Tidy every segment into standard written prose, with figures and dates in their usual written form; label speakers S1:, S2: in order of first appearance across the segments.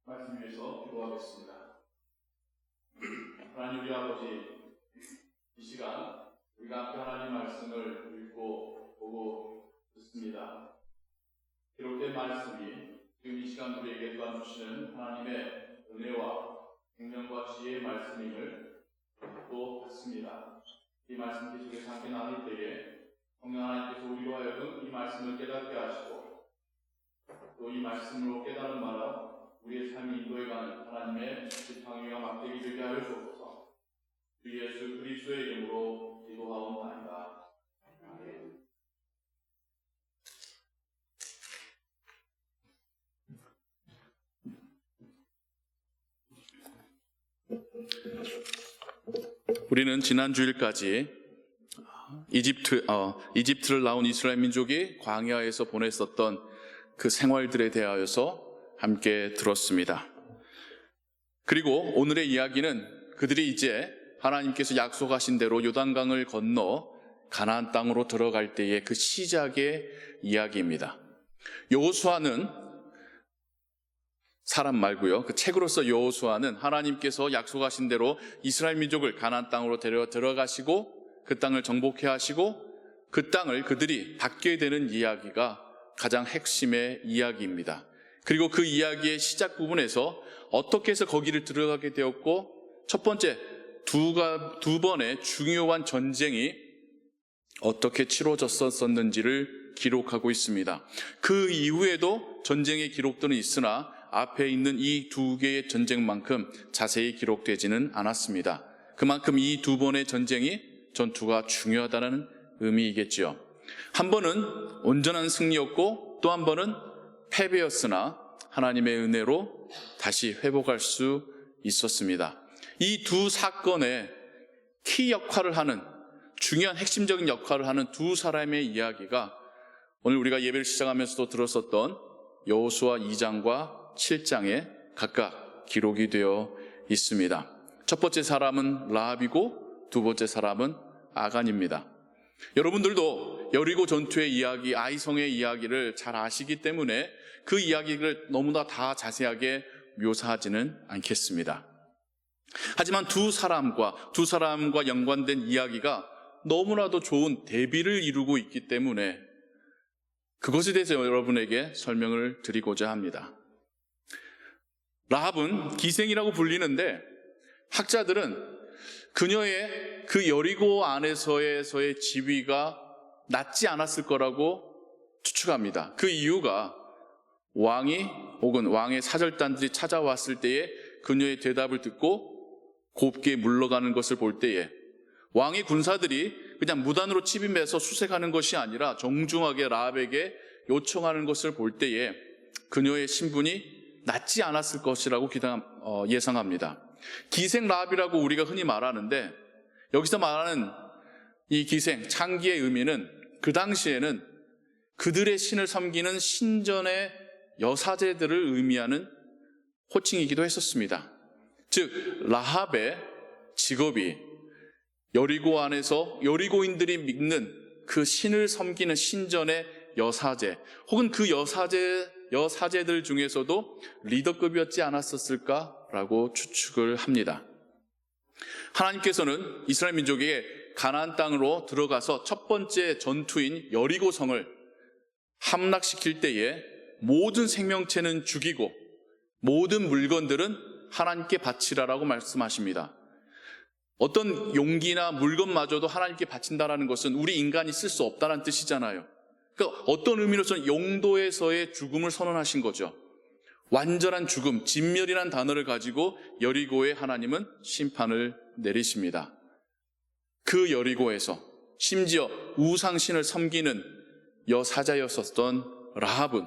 S1: 말씀 위해서 기도하겠습니다. 하나님 우리 아버지, 이 시간 우리가 함께 하나님 말씀을 읽고 보고 듣습니다. 기록된 말씀이 지금 이 시간 우리에게 또한 주시는 하나님의 은혜와 생명과 지혜의 말씀임을 또 듣습니다. 이 말씀 계속해서 함께 나눌 때에 성령 하나님께서 우리로 하여금 이 말씀을 깨닫게 하시고 또 이 말씀으로 깨달은 바라 우리의 삶이 인도해가는 하나님의 지팡이와 막대기 되게 하여 주옵소서. 주 예수 그리스도의 이름으로 기도하옵나이다. 아멘. 우리는 지난 주일까지 이집트를 나온 이스라엘 민족이 광야에서 보냈었던 그 생활들에 대하여서 함께 들었습니다. 그리고 오늘의 이야기는 그들이 이제 하나님께서 약속하신 대로 요단강을 건너 가나안 땅으로 들어갈 때의 그 시작의 이야기입니다. 여호수아는 사람 말고요. 그 책으로서 여호수아는 하나님께서 약속하신 대로 이스라엘 민족을 가나안 땅으로 들어가시고 그 땅을 정복해 하시고 그 땅을 그들이 받게 되는 이야기가 가장 핵심의 이야기입니다. 그리고 그 이야기의 시작 부분에서 어떻게 해서 거기를 들어가게 되었고 첫 번째 두 번의 중요한 전쟁이 어떻게 치러졌었는지를 기록하고 있습니다. 그 이후에도 전쟁의 기록들은 있으나 앞에 있는 이 두 개의 전쟁만큼 자세히 기록되지는 않았습니다. 그만큼 이 두 번의 전투가 중요하다는 의미이겠지요. 한 번은 온전한 승리였고 또 한 번은 패배였으나 하나님의 은혜로 다시 회복할 수 있었습니다. 이 두 사건의 키 역할을 하는 중요한 핵심적인 역할을 하는 두 사람의 이야기가 오늘 우리가 예배를 시작하면서도 들었었던 여호수아 2장과 7장에 각각 기록이 되어 있습니다. 첫 번째 사람은 라합이고 두 번째 사람은 아간입니다. 여러분들도 여리고 전투의 이야기, 아이성의 이야기를 잘 아시기 때문에 그 이야기를 너무나 다 자세하게 묘사하지는 않겠습니다. 하지만 두 사람과 연관된 이야기가 너무나도 좋은 대비를 이루고 있기 때문에 그것에 대해서 여러분에게 설명을 드리고자 합니다. 라합은 기생이라고 불리는데 학자들은 그녀의 그 여리고 안에서의 지위가 낮지 않았을 거라고 추측합니다. 그 이유가 왕이 혹은 왕의 사절단들이 찾아왔을 때에 그녀의 대답을 듣고 곱게 물러가는 것을 볼 때에 왕의 군사들이 그냥 무단으로 침입해서 수색하는 것이 아니라 정중하게 라합에게 요청하는 것을 볼 때에 그녀의 신분이 낮지 않았을 것이라고 예상합니다. 기생 라합이라고 우리가 흔히 말하는데 여기서 말하는 이 기생, 창기의 의미는 그 당시에는 그들의 신을 섬기는 신전의 여사제들을 의미하는 호칭이기도 했었습니다. 즉 라합의 직업이 여리고 안에서 여리고인들이 믿는 그 신을 섬기는 신전의 여사제 혹은 그 여사제들 중에서도 리더급이었지 않았었을까라고 추측을 합니다. 하나님께서는 이스라엘 민족에게 가나안 땅으로 들어가서 첫 번째 전투인 여리고성을 함락시킬 때에 모든 생명체는 죽이고 모든 물건들은 하나님께 바치라라고 말씀하십니다. 어떤 용기나 물건마저도 하나님께 바친다라는 것은 우리 인간이 쓸 수 없다는 뜻이잖아요. 그러니까 어떤 의미로서는 용도에서의 죽음을 선언하신 거죠. 완전한 죽음, 진멸이라는 단어를 가지고 여리고에 하나님은 심판을 내리십니다. 그 여리고에서 심지어 우상신을 섬기는 여사자였었던 라합은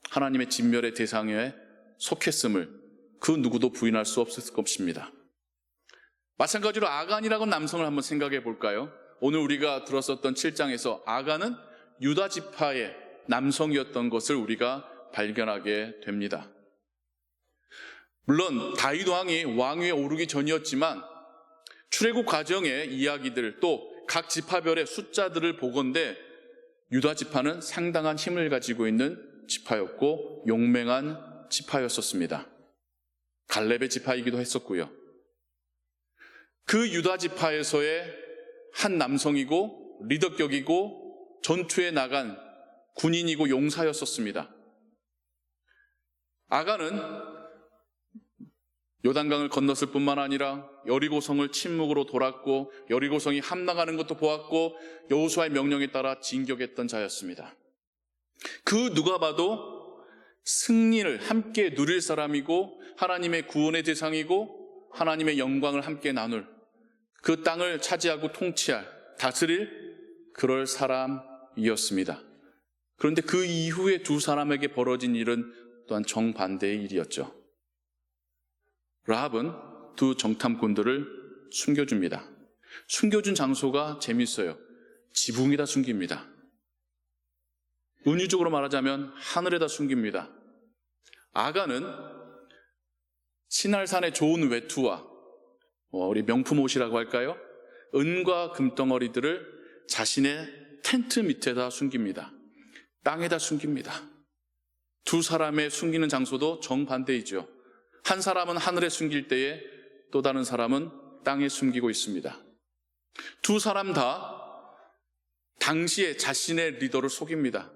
S1: 하나님의 진멸의 대상에 속했음을 그 누구도 부인할 수 없을 것입니다. 마찬가지로 아간이라는 남성을 한번 생각해 볼까요? 오늘 우리가 들었었던 7장에서 아간은 유다 지파의 남성이었던 것을 우리가 발견하게 됩니다. 물론 다윗 왕이 왕위에 오르기 전이었지만 출애굽 과정의 이야기들 또 각 지파별의 숫자들을 보건대 유다 지파는 상당한 힘을 가지고 있는 지파였고 용맹한 지파였었습니다. 갈렙의 지파이기도 했었고요. 그 유다 지파에서의 한 남성이고 리더격이고 전투에 나간 군인이고 용사였었습니다. 아간은 요단강을 건넜을 뿐만 아니라 여리고성을 침묵으로 돌았고 여리고성이 함락하는 것도 보았고 여호수아의 명령에 따라 진격했던 자였습니다. 그 누가 봐도 승리를 함께 누릴 사람이고 하나님의 구원의 대상이고 하나님의 영광을 함께 나눌 그 땅을 차지하고 통치할, 다스릴 그럴 사람이었습니다. 그런데 그 이후에 두 사람에게 벌어진 일은 또한 정반대의 일이었죠. 라합은 두 정탐꾼들을 숨겨줍니다. 숨겨준 장소가 재밌어요. 지붕에다 숨깁니다. 은유적으로 말하자면 하늘에다 숨깁니다. 아간은 시날산의 좋은 외투와 우리 명품 옷이라고 할까요? 은과 금덩어리들을 자신의 텐트 밑에다 숨깁니다. 땅에다 숨깁니다. 두 사람의 숨기는 장소도 정반대이죠. 한 사람은 하늘에 숨길 때에 또 다른 사람은 땅에 숨기고 있습니다. 두 사람 다 당시에 자신의 리더를 속입니다.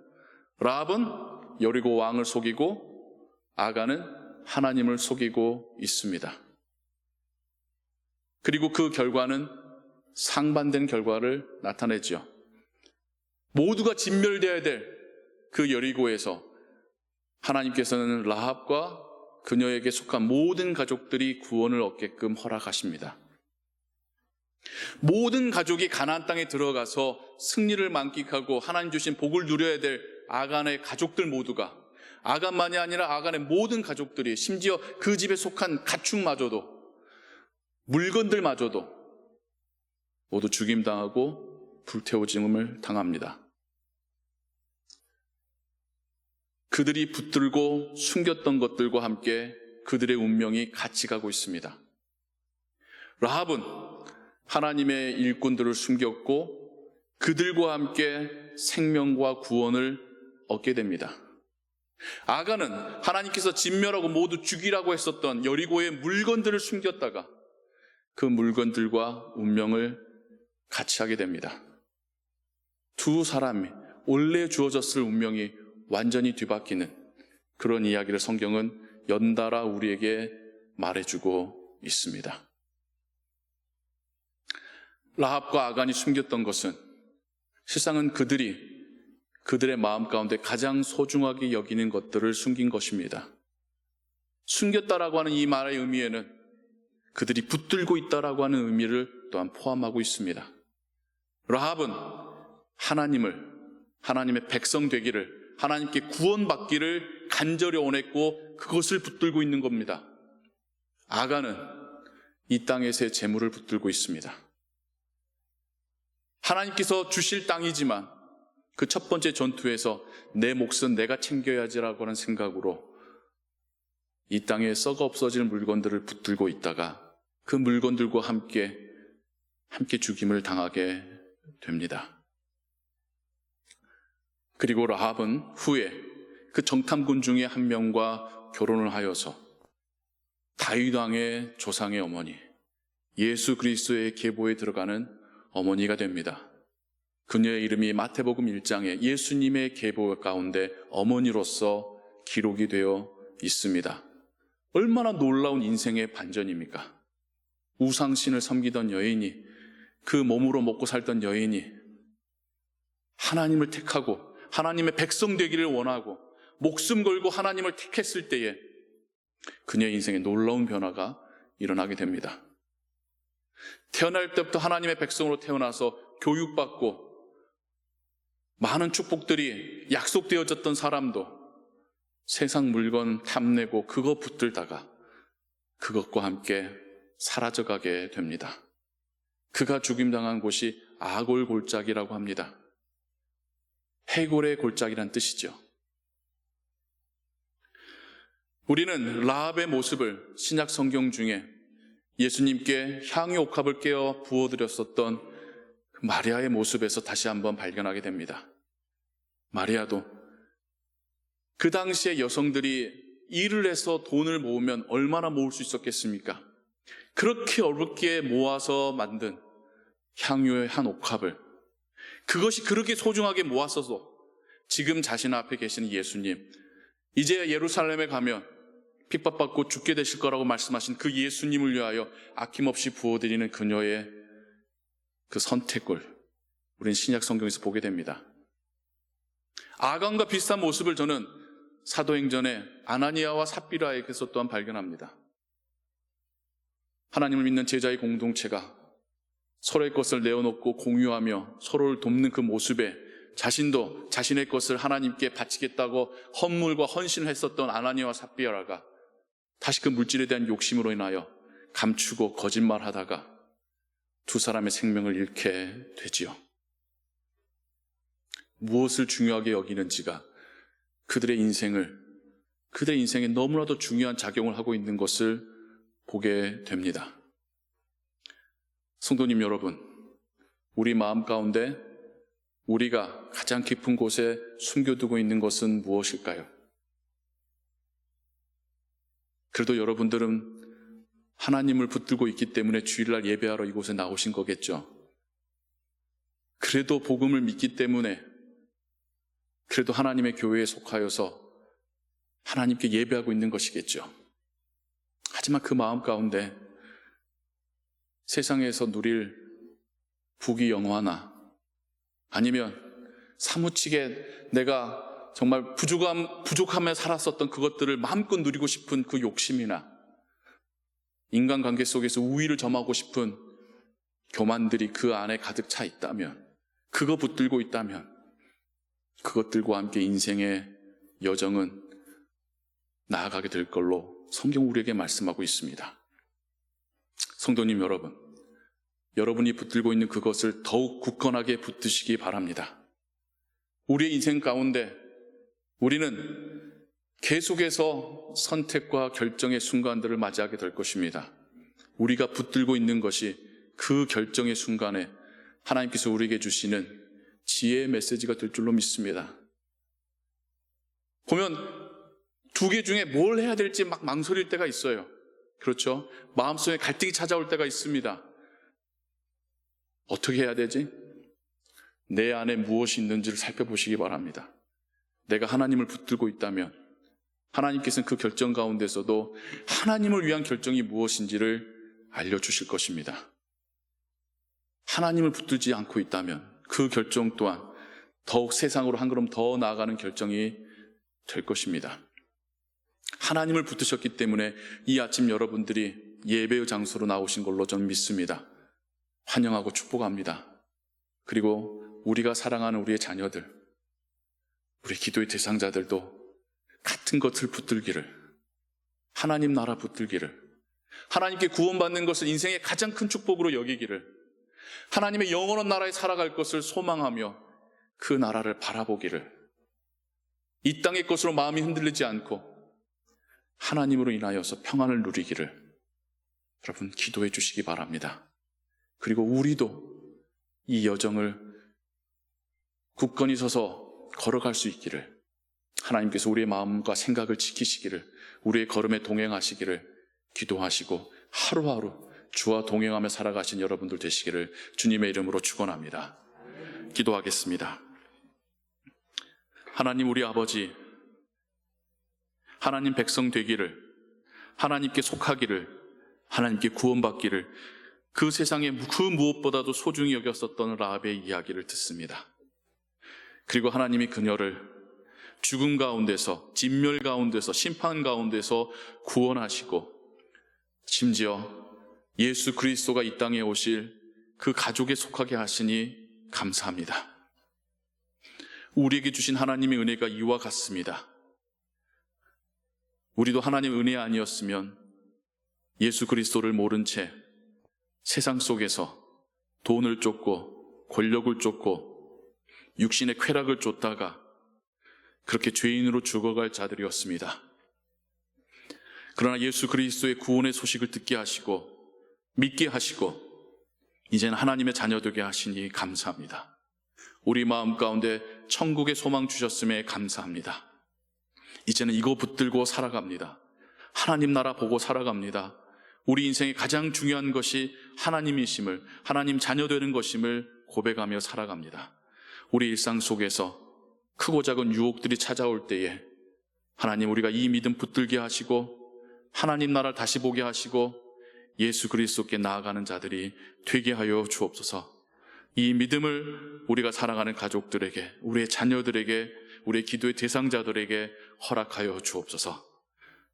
S1: 라합은 여리고 왕을 속이고 아간은 하나님을 속이고 있습니다. 그리고 그 결과는 상반된 결과를 나타내죠. 모두가 진멸되어야 될 그 여리고에서 하나님께서는 라합과 그녀에게 속한 모든 가족들이 구원을 얻게끔 허락하십니다. 모든 가족이 가나안 땅에 들어가서 승리를 만끽하고 하나님 주신 복을 누려야 될 아간의 가족들 모두가, 아간만이 아니라 아간의 모든 가족들이, 심지어 그 집에 속한 가축마저도, 물건들마저도 모두 죽임당하고 불태워짐을 당합니다. 그들이 붙들고 숨겼던 것들과 함께 그들의 운명이 같이 가고 있습니다. 라합은 하나님의 일꾼들을 숨겼고 그들과 함께 생명과 구원을 얻게 됩니다. 아간은 하나님께서 진멸하고 모두 죽이라고 했었던 여리고의 물건들을 숨겼다가 그 물건들과 운명을 같이 하게 됩니다. 두 사람이 원래 주어졌을 운명이 완전히 뒤바뀌는 그런 이야기를 성경은 연달아 우리에게 말해주고 있습니다. 라합과 아간이 숨겼던 것은 실상은 그들의 마음 가운데 가장 소중하게 여기는 것들을 숨긴 것입니다. 숨겼다라고 하는 이 말의 의미에는 그들이 붙들고 있다라고 하는 의미를 또한 포함하고 있습니다. 라합은 하나님의 백성 되기를, 하나님께 구원받기를 간절히 원했고 그것을 붙들고 있는 겁니다. 아간은 이 땅에서의 재물을 붙들고 있습니다. 하나님께서 주실 땅이지만 그 첫 번째 전투에서 내 몫은 내가 챙겨야지라고 하는 생각으로 이 땅에 썩어 없어질 물건들을 붙들고 있다가 그 물건들과 함께 죽임을 당하게 됩니다. 그리고 라합은 후에 그 정탐꾼 중에 한 명과 결혼을 하여서 다윗 왕의 조상의 어머니, 예수 그리스도의 계보에 들어가는 어머니가 됩니다. 그녀의 이름이 마태복음 1장에 예수님의 계보 가운데 어머니로서 기록이 되어 있습니다. 얼마나 놀라운 인생의 반전입니까? 우상신을 섬기던 여인이, 그 몸으로 먹고 살던 여인이 하나님을 택하고 하나님의 백성 되기를 원하고 목숨 걸고 하나님을 택했을 때에 그녀의 인생에 놀라운 변화가 일어나게 됩니다. 태어날 때부터 하나님의 백성으로 태어나서 교육받고 많은 축복들이 약속되어졌던 사람도 세상 물건 탐내고 그거 붙들다가 그것과 함께 사라져가게 됩니다. 그가 죽임당한 곳이 아골 골짜기라고 합니다. 해골의 골짜기란 뜻이죠. 우리는 라합의 모습을 신약 성경 중에 예수님께 향유 옥합을 깨어 부어드렸었던 마리아의 모습에서 다시 한번 발견하게 됩니다. 마리아도 그 당시에 여성들이 일을 해서 돈을 모으면 얼마나 모을 수 있었겠습니까? 그렇게 어렵게 모아서 만든 향유의 한 옥합을, 그것이 그렇게 소중하게 모았어도 지금 자신 앞에 계시는 예수님, 이제 예루살렘에 가면 핍박받고 죽게 되실 거라고 말씀하신 그 예수님을 위하여 아낌없이 부어드리는 그녀의 그 선택을 우린 신약 성경에서 보게 됩니다. 아간과 비슷한 모습을 저는 사도행전의 아나니아와 삽비라에게서 또한 발견합니다. 하나님을 믿는 제자의 공동체가 서로의 것을 내어놓고 공유하며 서로를 돕는 그 모습에 자신도 자신의 것을 하나님께 바치겠다고 헌물과 헌신을 했었던 아나니아와 삽비라가 다시 그 물질에 대한 욕심으로 인하여 감추고 거짓말하다가 두 사람의 생명을 잃게 되지요. 무엇을 중요하게 여기는지가 그들의 인생에 너무나도 중요한 작용을 하고 있는 것을 보게 됩니다. 성도님 여러분, 우리 마음 가운데 우리가 가장 깊은 곳에 숨겨두고 있는 것은 무엇일까요? 그래도 여러분들은 하나님을 붙들고 있기 때문에 주일날 예배하러 이곳에 나오신 거겠죠. 그래도 복음을 믿기 때문에, 그래도 하나님의 교회에 속하여서 하나님께 예배하고 있는 것이겠죠. 하지만 그 마음 가운데 세상에서 누릴 부귀 영화나 아니면 사무치게 내가 정말 부족함에 살았었던 그것들을 마음껏 누리고 싶은 그 욕심이나 인간관계 속에서 우위를 점하고 싶은 교만들이 그 안에 가득 차 있다면, 그거 붙들고 있다면 그것들과 함께 인생의 여정은 나아가게 될 걸로 성경 우리에게 말씀하고 있습니다. 성도님 여러분, 여러분이 붙들고 있는 그것을 더욱 굳건하게 붙드시기 바랍니다. 우리의 인생 가운데 우리는 계속해서 선택과 결정의 순간들을 맞이하게 될 것입니다. 우리가 붙들고 있는 것이 그 결정의 순간에 하나님께서 우리에게 주시는 지혜의 메시지가 될 줄로 믿습니다. 보면 두 개 중에 뭘 해야 될지 막 망설일 때가 있어요. 그렇죠? 마음속에 갈등이 찾아올 때가 있습니다. 어떻게 해야 되지? 내 안에 무엇이 있는지를 살펴보시기 바랍니다. 내가 하나님을 붙들고 있다면 하나님께서는 그 결정 가운데서도 하나님을 위한 결정이 무엇인지를 알려주실 것입니다. 하나님을 붙들지 않고 있다면 그 결정 또한 더욱 세상으로 한 걸음 더 나아가는 결정이 될 것입니다. 하나님을 붙드셨기 때문에 이 아침 여러분들이 예배의 장소로 나오신 걸로 저는 믿습니다. 환영하고 축복합니다. 그리고 우리가 사랑하는 우리의 자녀들, 우리 기도의 대상자들도 같은 것을 붙들기를, 하나님 나라 붙들기를, 하나님께 구원받는 것을 인생의 가장 큰 축복으로 여기기를, 하나님의 영원한 나라에 살아갈 것을 소망하며 그 나라를 바라보기를, 이 땅의 것으로 마음이 흔들리지 않고 하나님으로 인하여서 평안을 누리기를 여러분 기도해 주시기 바랍니다. 그리고 우리도 이 여정을 굳건히 서서 걸어갈 수 있기를, 하나님께서 우리의 마음과 생각을 지키시기를, 우리의 걸음에 동행하시기를 기도하시고 하루하루 주와 동행하며 살아가신 여러분들 되시기를 주님의 이름으로 축원합니다. 기도하겠습니다. 하나님, 우리 아버지, 하나님 백성 되기를, 하나님께 속하기를, 하나님께 구원받기를 그 세상에 그 무엇보다도 소중히 여겼었던 라합의 이야기를 듣습니다. 그리고 하나님이 그녀를 죽음 가운데서, 진멸 가운데서, 심판 가운데서 구원하시고 심지어 예수 그리스도가 이 땅에 오실 그 가족에 속하게 하시니 감사합니다. 우리에게 주신 하나님의 은혜가 이와 같습니다. 우리도 하나님의 은혜 아니었으면 예수 그리스도를 모른 채 세상 속에서 돈을 쫓고 권력을 쫓고 육신의 쾌락을 쫓다가 그렇게 죄인으로 죽어갈 자들이었습니다. 그러나 예수 그리스도의 구원의 소식을 듣게 하시고 믿게 하시고 이제는 하나님의 자녀 되게 하시니 감사합니다. 우리 마음 가운데 천국의 소망 주셨음에 감사합니다. 이제는 이거 붙들고 살아갑니다. 하나님 나라 보고 살아갑니다. 우리 인생의 가장 중요한 것이 하나님이심을, 하나님 자녀 되는 것임을 고백하며 살아갑니다. 우리 일상 속에서 크고 작은 유혹들이 찾아올 때에 하나님, 우리가 이 믿음 붙들게 하시고 하나님 나라를 다시 보게 하시고 예수 그리스도께 나아가는 자들이 되게 하여 주옵소서. 이 믿음을 우리가 사랑하는 가족들에게, 우리의 자녀들에게, 우리의 기도의 대상자들에게 허락하여 주옵소서.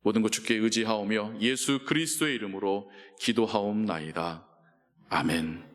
S1: 모든 것 주께 의지하오며 예수 그리스도의 이름으로 기도하옵나이다. 아멘.